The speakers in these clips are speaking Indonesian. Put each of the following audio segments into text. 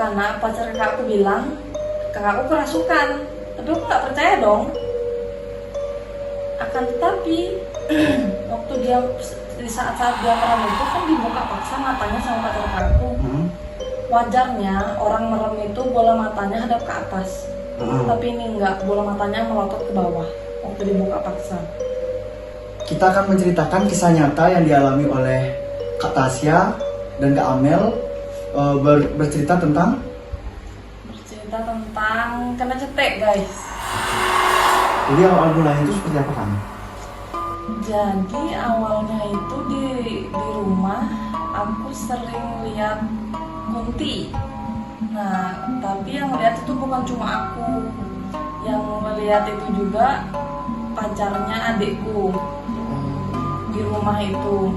karena pacar kakakku bilang kakakku kerasukan, tapi aku nggak percaya dong. Akan tetapi waktu dia di saat-saat dia merem itu kan dibuka paksa matanya sama pacar kakakku. Wajarnya orang merem itu bola matanya hadap ke atas, tapi ini enggak, bola matanya melotot ke bawah waktu dibuka paksa. Kita akan menceritakan kisah nyata yang dialami oleh Kak Tasya dan Kak Amel, bercerita tentang kena cetek guys. Jadi awal mulanya itu seperti apa kan? Jadi awalnya itu di rumah aku sering lihat kunti. Nah, tapi yang lihat itu bukan cuma aku, yang melihat itu juga pacarnya adikku di rumah itu,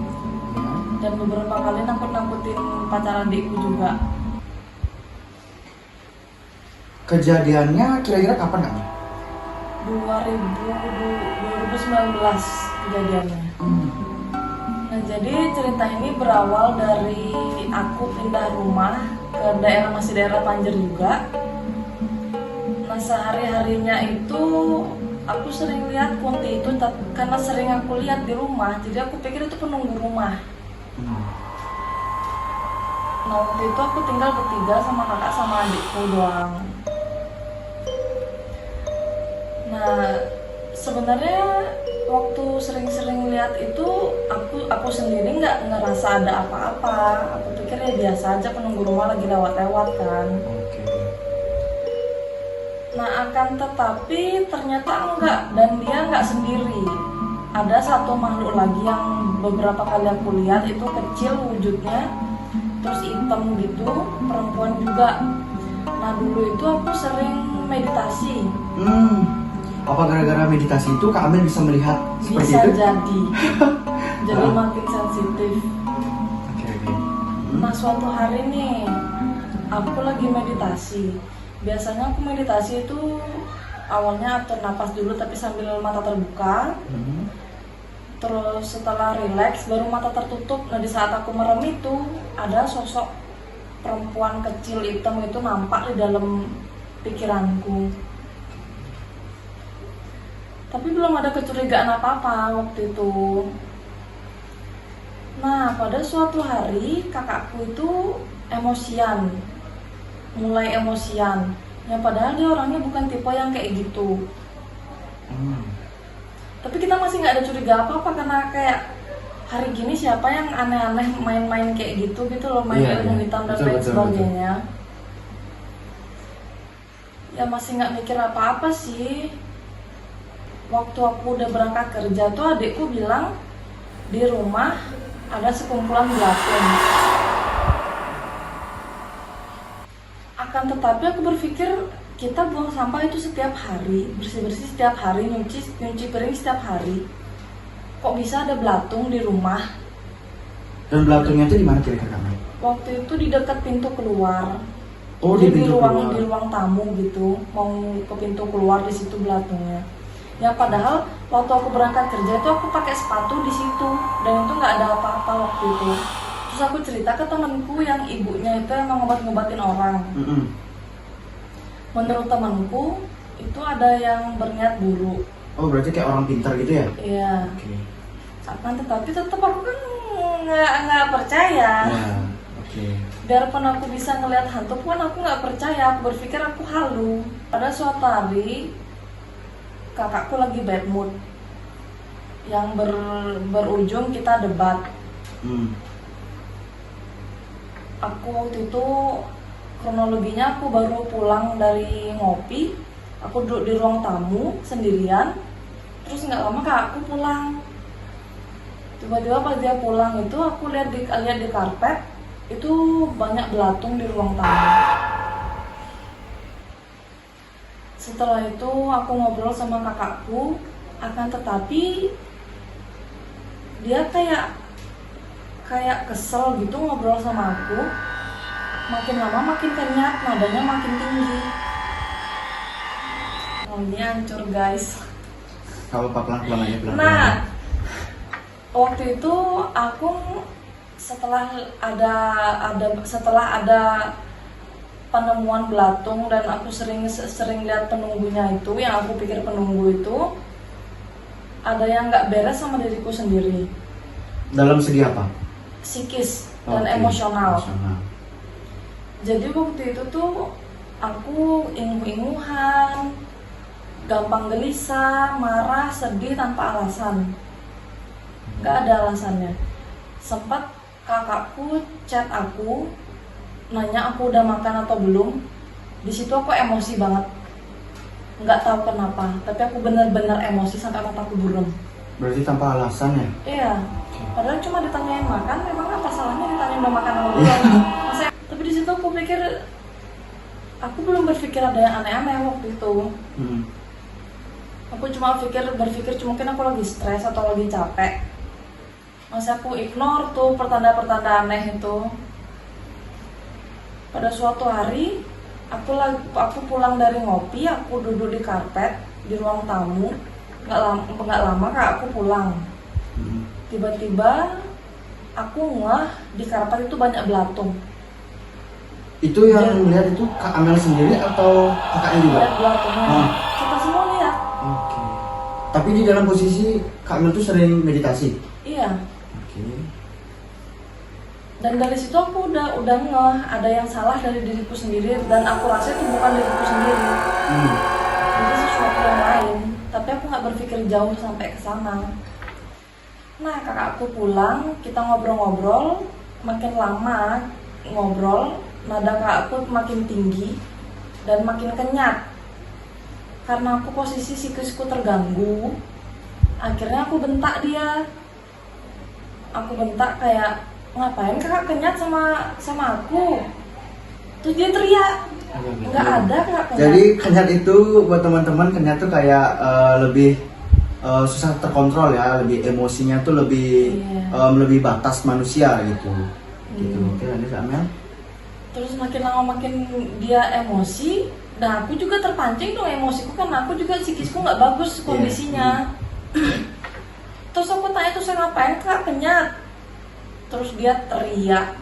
dan beberapa kali nakut-nakutin pacar adikku juga. Kejadiannya kira-kira kapan kan? 2019 kejadiannya. Nah, jadi cerita ini berawal dari aku pindah rumah ke masih daerah Panjer juga. Nah, sehari-harinya itu aku sering lihat kunti itu karena sering aku lihat di rumah, jadi aku pikir itu penunggu rumah. Nah, waktu itu aku tinggal bertiga sama kakak sama adikku doang. Nah, sebenarnya waktu sering-sering lihat itu aku sendiri nggak ngerasa ada apa-apa. Aku pikir ya biasa aja, penunggu rumah lagi lewat-lewat kan. Nah, akan tetapi ternyata enggak, dan dia nggak sendiri. Ada satu makhluk lagi yang beberapa kali aku lihat, itu kecil wujudnya, terus hitam gitu, perempuan juga. Nah, dulu itu aku sering meditasi. Apa gara-gara meditasi itu Kak Amel bisa melihat seperti bisa itu? Bisa jadi makin sensitif. Nah, suatu hari nih aku lagi meditasi. Biasanya aku meditasi itu awalnya atur napas dulu tapi sambil mata terbuka. Terus setelah rileks baru mata tertutup. Nah, di saat aku merem itu ada sosok perempuan kecil hitam itu nampak di dalam pikiranku. Tapi belum ada kecurigaan apa-apa waktu itu. Nah, pada suatu hari kakakku itu emosian, mulai emosian. Ya padahal dia orangnya bukan tipe yang kayak gitu. Tapi kita masih nggak ada curiga apa-apa karena kayak hari gini siapa yang aneh-aneh main-main kayak gitu loh, main ilmu hitam dan lain sebagainya. Ya masih nggak mikir apa-apa sih. Waktu aku udah berangkat kerja tuh adikku bilang di rumah ada sekumpulan belatung. Akan tetapi aku berpikir kita buang sampah itu setiap hari, bersih-bersih setiap hari, nyuci piring setiap hari. Kok bisa ada belatung di rumah? Dan belatungnya itu di mana kira-kira kamu? Waktu itu di dekat pintu keluar. Oh, di keluar. ruang tamu gitu, mau ke pintu keluar, di situ belatungnya. Ya padahal waktu aku berangkat kerja itu aku pakai sepatu di situ dan itu nggak ada apa-apa waktu itu. Terus aku cerita ke temanku yang ibunya itu emang ngobat-ngobatin orang. Menurut temanku itu ada yang berniat buruk. Oh, berarti kayak orang pintar gitu ya? Iya. Akan tetapi tetap aku kan nggak percaya. Biarpun aku bisa ngelihat hantu pun aku nggak percaya. Aku berpikir aku halu. Pada suatu hari kakakku lagi bad mood yang berujung kita debat. Aku waktu itu kronologinya aku baru pulang dari ngopi, aku duduk di ruang tamu sendirian, terus nggak lama kakakku pulang. Tiba-tiba pas dia pulang itu aku lihat di karpet itu banyak belatung di ruang tamu. Setelah itu aku ngobrol sama kakakku, akan tetapi dia kayak kesel gitu ngobrol sama aku. Makin lama makin kenyat, nadanya makin tinggi. Oh, ini hancur guys. Kalau pelan-pelan aja pelan-pelan. Nah, waktu itu aku setelah ada penemuan belatung dan aku sering lihat penunggunya itu, yang aku pikir penunggu itu ada yang nggak beres sama diriku sendiri. Dalam segi apa? Psikis dan Oke, emosional. emosional. Jadi waktu itu tuh aku ingu-inguhan, gampang gelisah, marah, sedih tanpa alasan. Nggak ada alasannya. Sempat kakakku chat aku, nanya aku udah makan atau belum. Di situ aku emosi banget, nggak tahu kenapa, tapi aku bener-bener emosi sampai mataku buram. Berarti tanpa alasan ya? Iya, padahal cuma ditanyain makan, memang apa salahnya ditanyain udah makan atau belum? Maksudnya, tapi di situ aku pikir, aku belum berpikir ada yang aneh-aneh waktu itu. Aku cuma berpikir mungkin aku lagi stres atau lagi capek. Masih aku ignore tuh pertanda-pertanda aneh itu. Pada suatu hari aku pulang dari ngopi, aku duduk di karpet di ruang tamu. Nggak lama kak aku pulang. Tiba-tiba aku ngeh di karpet itu banyak belatung. Itu yang melihat itu Kak Amel sendiri atau kakaknya juga? Lihat belatungnya. Kita semua lihat. Oke. Tapi di dalam posisi Kak Amel tuh sering meditasi? Iya. Oke. Dan dari situ aku udah ngeh ada yang salah dari diriku sendiri, dan aku rasa itu bukan diriku sendiri. Itu sesuatu yang lain, tapi aku nggak berpikir jauh sampai ke sana. Nah, kakakku pulang, kita ngobrol-ngobrol, makin lama ngobrol, nada kakakku makin tinggi dan makin kenyat. Karena aku posisi psikisku terganggu, akhirnya aku bentak dia. Aku bentak kayak, ngapain kakak kenyat sama aku? Terus dia teriak, nggak ada kakak kenyat. Jadi kenyat itu buat teman-teman, kenyat tuh kayak lebih susah terkontrol ya, lebih emosinya tuh lebih lebih batas manusia gitu. Gitu. Oke, lanjut Kak Amel. Terus makin lama makin dia emosi, nah aku juga terpancing dong emosiku, karena aku juga psikisku nggak bagus kondisinya. Terus aku tanya, tuh saya ngapain kak kenyat? Terus dia teriak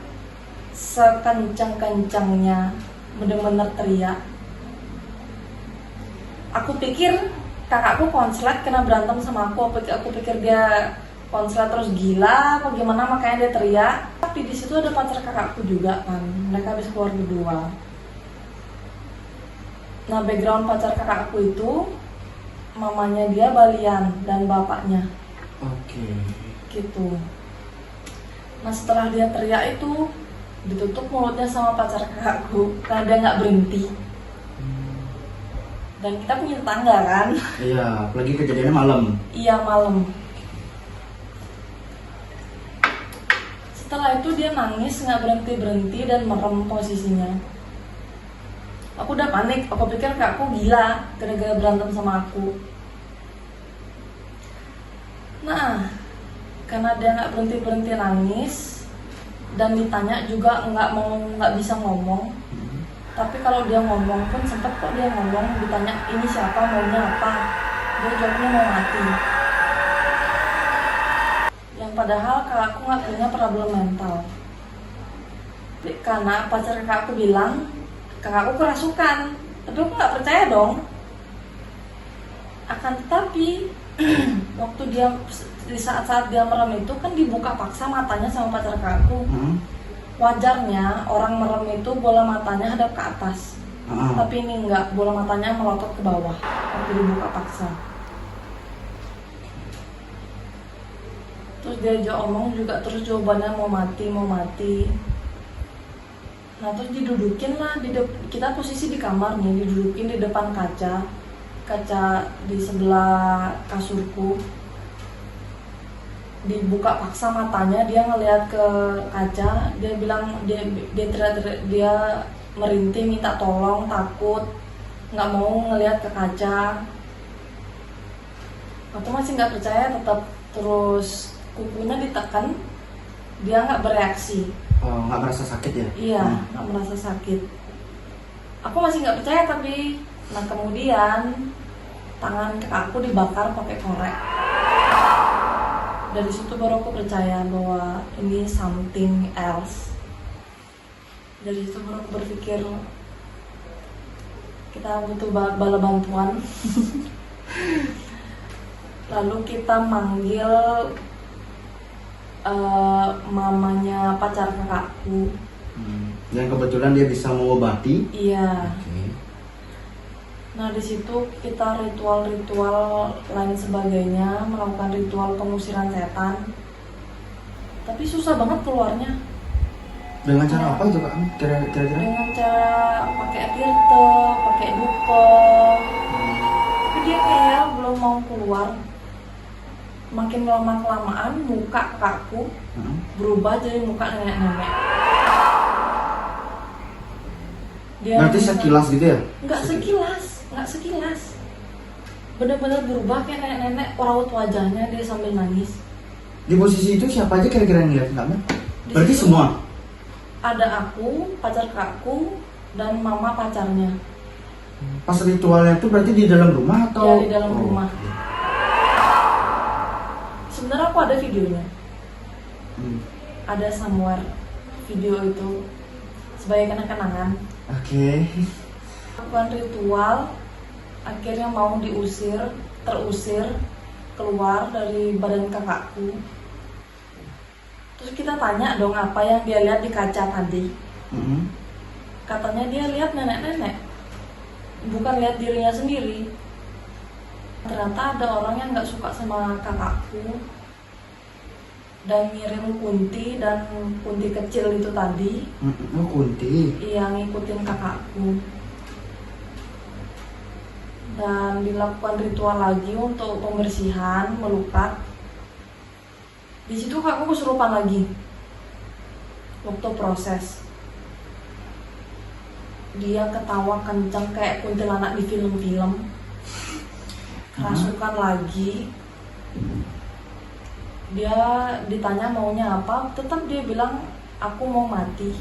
sekencang-kencangnya, bener-bener teriak. Aku pikir kakakku konslet kena berantem sama aku pikir dia konslet terus gila apa gimana, makanya dia teriak. Tapi di situ ada pacar kakakku juga kan, mereka habis keluar berdua. Nah, background pacar kakakku itu mamanya dia Balian dan bapaknya. Oke. Gitu. Nah, setelah dia teriak itu ditutup mulutnya sama pacar kakakku karena dia nggak berhenti. Dan kita punya tetangga kan? Iya, apalagi kejadiannya malam. Iya, malam. Setelah itu dia nangis nggak berhenti dan merem posisinya. Aku udah panik, aku pikir kakakku gila gara-gara berantem sama aku. Nah, karena dia nggak berhenti nangis dan ditanya juga nggak bisa ngomong. Tapi kalau dia ngomong pun sempet kok dia ngomong, ditanya ini siapa, maunya apa, dia jawabnya mau mati. Yang padahal kakakku nggak punya problem mental. Karena pacar kakakku bilang kakakku kerasukan, tapi aku nggak percaya dong. Akan tetapi waktu dia di saat dia merem itu kan dibuka paksa matanya sama pacar kakakku. Wajarnya orang merem itu bola matanya hadap ke atas, tapi ini enggak, bola matanya melotot ke bawah waktu dibuka paksa. Terus dia omong juga, terus jawabannya mau mati. Nah, terus didudukin lah, kita posisi di kamar nih, didudukin di depan kaca di sebelah kasurku. Dibuka paksa matanya, dia ngelihat ke kaca, dia bilang dia merintih minta tolong, takut, nggak mau ngelihat ke kaca. Aku masih nggak percaya tetap, terus kukunya ditekan, dia nggak bereaksi. Oh, nggak merasa sakit ya? Iya, nggak merasa sakit. Aku masih nggak percaya tapi, nah kemudian tangan kakakku dibakar pakai korek. Dari situ baru aku percaya bahwa ini something else. Dari situ baru aku berpikir kita butuh bala bantuan. Lalu kita manggil mamanya pacar kakakku. Yang kebetulan dia bisa mengobati. Iya. Oke. Nah di situ kita ritual-ritual lain sebagainya, melakukan ritual pengusiran setan. Tapi susah banget keluarnya. Dengan cara apa itu Kak? Kira-kira? Dengan cara pakai tirte, pakai dukung. Tapi dia kayak belum mau keluar. Makin lama kelamaan muka kakakku berubah jadi muka nenek-nenek. Berarti sekilas gitu ya? Nggak sekilas. Bener-bener berubah kayak nenek-nenek, raut wajahnya dia sambil nangis. Di posisi itu siapa aja kira-kira yang lihat Kak? Di Berarti situ semua? Ada aku, pacar kakakku, dan mama pacarnya. Pas ritualnya itu berarti di dalam rumah atau? Ya di dalam rumah. Sebenarnya aku ada videonya. Ada somewhere video itu sebagai kenang-kenangan. Oke. Lakukan ritual, akhirnya mau terusir keluar dari badan kakakku. Terus kita tanya dong apa yang dia lihat di kaca tadi. Katanya dia lihat nenek-nenek, bukan lihat dirinya sendiri. Ternyata ada orang yang nggak suka sama kakakku dan ngirim Kunti, dan Kunti kecil itu tadi. Oh, Kunti. Iya, ngikutin kakakku. Dan dilakukan ritual lagi untuk pembersihan, melukat. Di situ kakakku kesurupan lagi waktu proses. Dia ketawa kencang kayak kuntilanak di film-film. Kerasukan lagi. Dia ditanya maunya apa, tetap dia bilang aku mau mati.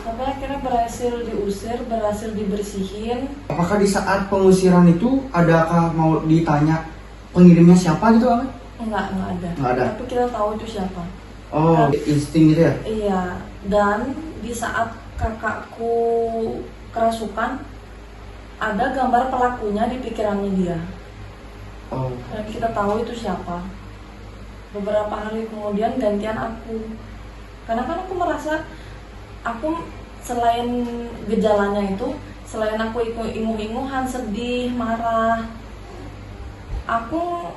Sampai akhirnya berhasil diusir, berhasil dibersihin. Apakah di saat pengusiran itu adakah mau ditanya pengirimnya siapa gitu Kak? Enggak ada. Nggak ada. Tapi kita tahu itu siapa. Oh, insting gitu ya? Iya, dan di saat kakakku kerasukan, ada gambar pelakunya di pikirannya dia. Oh. Dan kita tahu itu siapa. Beberapa hari kemudian gantian aku. Karena kan aku merasa, aku selain gejalanya itu, selain aku ingu-inguhan, sedih, marah, aku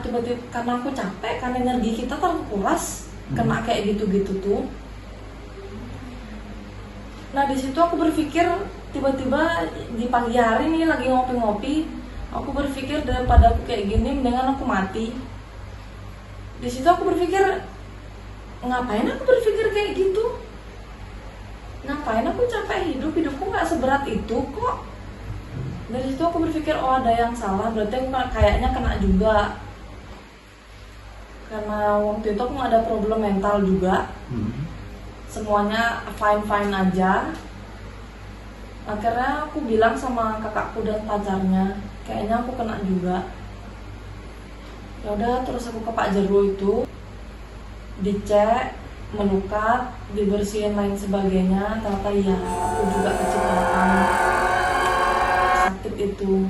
tiba-tiba karena aku capek, karena energi kita terkuras, kena kayak gitu-gitu tuh. Nah di situ aku berpikir, tiba-tiba di pagi hari nih lagi ngopi-ngopi, aku berpikir daripada aku kayak gini, mendingan aku mati. Di situ aku berpikir, ngapain aku berpikir kayak gitu? Ngapain aku capek hidupku nggak seberat itu kok. Dari situ aku berpikir, oh ada yang salah, berarti aku kayaknya kena juga. Karena waktu itu aku ada problem mental juga. Semuanya fine-fine aja. Akhirnya aku bilang sama kakakku dan pacarnya, kayaknya aku kena juga. Ya udah, terus aku ke Pak Jeru itu, dicek, melukat, dibersihin lain sebagainya. Ternyata iya, aku juga kecipratan sakit itu.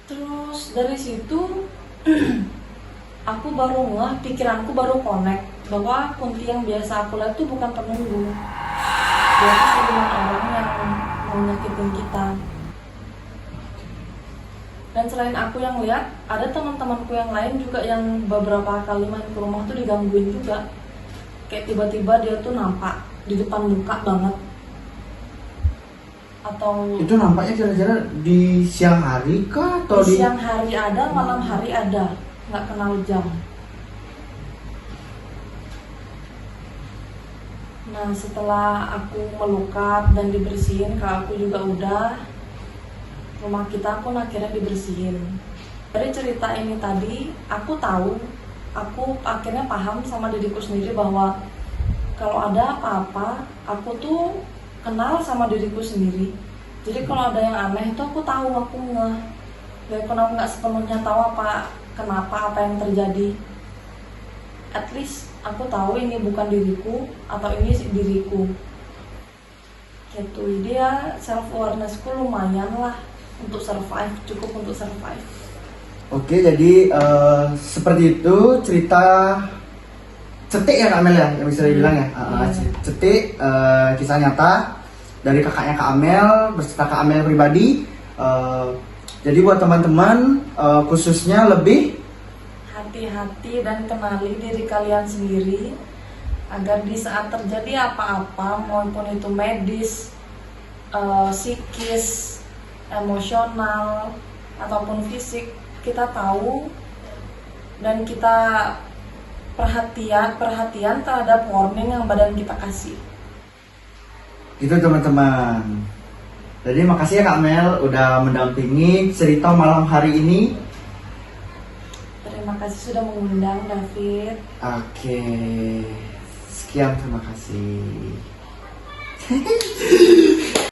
Terus dari situ aku baru pikiranku baru connect bahwa Kunti yang biasa aku lihat itu bukan penunggu. Dia itu siluman orang yang mau nyakitin kita. Dan selain aku yang lihat, ada teman-temanku yang lain juga yang beberapa kali main ke rumah tuh digangguin juga. Kayak tiba-tiba dia tuh nampak di depan muka banget. Atau itu nampaknya kira-kira di siang hari kah atau di siang hari ada, malam hari ada, nggak kenal jam. Nah setelah aku melukat dan dibersihin, aku juga udah, rumah kita pun akhirnya dibersihin. Dari cerita ini tadi, aku akhirnya paham sama diriku sendiri bahwa kalau ada apa-apa, aku tuh kenal sama diriku sendiri. Jadi kalau ada yang aneh itu aku tahu, aku ngeh. Walaupun aku nggak sepenuhnya tahu kenapa apa yang terjadi. At least aku tahu ini bukan diriku atau ini diriku gitu. Dia self awarenessku lumayan lah untuk survive, cukup untuk survive. Oke, jadi seperti itu cerita cetik ya Kak Amel ya, yang bisa dibilang ya. Cetik kisah nyata dari kakaknya Kak Amel beserta Kak Amel pribadi. Jadi buat teman-teman khususnya lebih hati-hati dan kenali diri kalian sendiri agar di saat terjadi apa-apa maupun itu medis, psikis, emosional ataupun fisik, kita tahu dan kita perhatian terhadap warning yang badan kita kasih. Itu teman-teman. Jadi makasih ya Kak Mel udah mendampingi cerita malam hari ini. Terima kasih sudah mengundang, David. Oke, sekian, terima kasih.